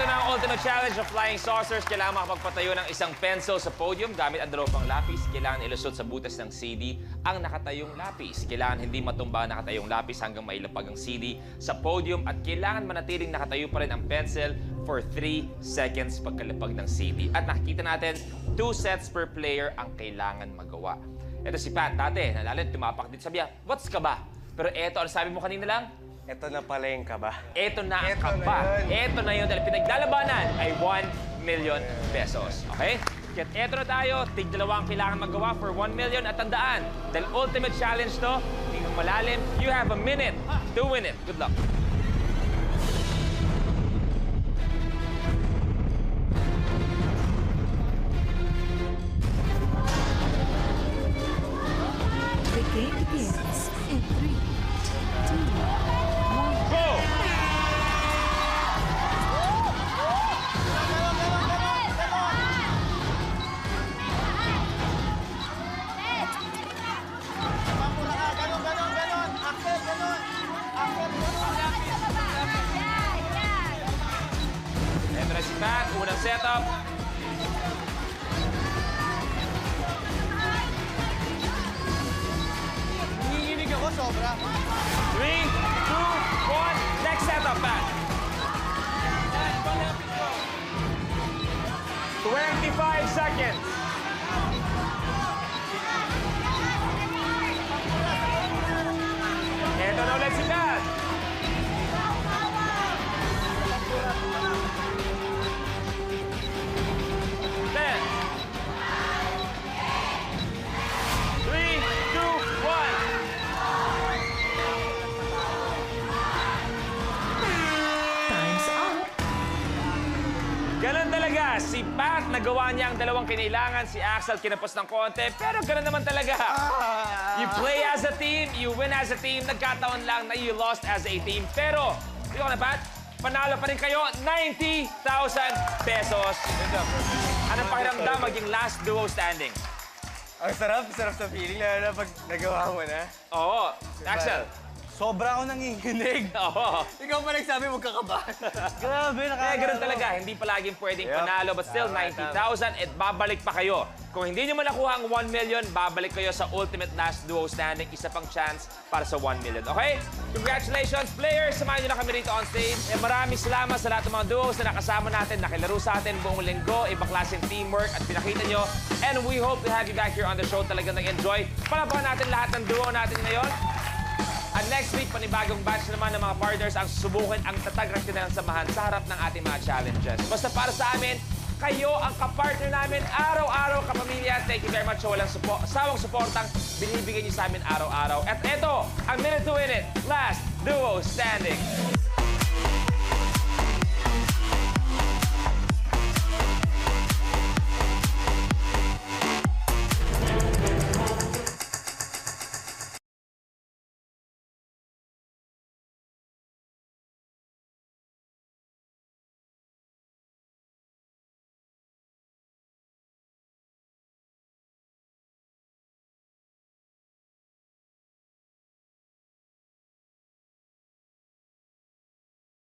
na ang ultimate challenge of flying saucers. Kailangan makapagpatayo ng isang pencil sa podium gamit ang dalawang pang lapis. Kailangan ilusot sa butas ng CD ang nakatayong lapis. Kailangan hindi matumba ang nakatayong lapis hanggang mailapag ang CD sa podium. At kailangan manatiling nakatayo pa rin ang pencil for 3 seconds pagkalapag ng CD. At nakikita natin, 2 sets per player ang kailangan magawa. Ito si Pat, dati, nalalit, tumapak dito, sabi niya, what's kaba? Pero eto, ano sabi mo kanina lang? Ito na pala yung kaba. Ito na ang kaba. Ito na yun. Dahil pinaglalabanan ay 1 million pesos. Okay? Kaya eto na tayo. Tig-dalawa ang kailangan magawa for 1 million. At tandaan, dahil ultimate challenge to, hindi mo malalim, you have a minute to win it. Good luck. The game begins in 3, 2, 1. Go! Ito na si Pat. Unang setup. Nanginginig ako sobra. 3, 2, 1. Next setup, Pat. 25 seconds. Ito na ulit si Pat. Ten. 3, 2, 1. Time's up. Ganun talaga. Si Pat, nagawa niya ang dalawang kinailangan. Si Axel, kinapos ng konti. Pero ganun naman talaga. You play as a team, you win as a team. Nagkataon lang na you lost as a team. Pero, di ko na, Pat, panalo pa rin kayo 90,000 pesos. Anong pakiramdam maging last duo standing? Ang sarap sa feeling na pag nagawa mo na. Oo. Axel. Sobra ako nanginginig. Oo. Ikaw pa nagsabi magkakabahan. Grabe, Kaya ganun talaga. Hindi palaging pwedeng panalo. But still, 90,000 at babalik pa kayo. Kung hindi nyo malakuha ang 1 million, babalik kayo sa ultimate last duo standing. Isa pang chance para sa 1 million. Okay? Congratulations, players! Samahan nyo na kami rito on stage. Maraming salamat sa lahat ng mga duos na nakasama natin, nakilaro sa atin buong linggo. Ibang klaseng teamwork at pinakita nyo. And we hope to have you back here on the show. Talagang nag-enjoy. Palapakan natin lahat ng duo natin ngayon. At next week, panibagong batch naman ng mga partners ang susubukin ang tatag ng kanilang samahan sa harap ng ating mga challenges. Basta para sa amin, kayo ang kapartner namin araw-araw, kapamilya. Thank you very much sa walang sawang suportang binibigyan niyo sa amin araw-araw. At eto, ang minute to win it, last duo standing.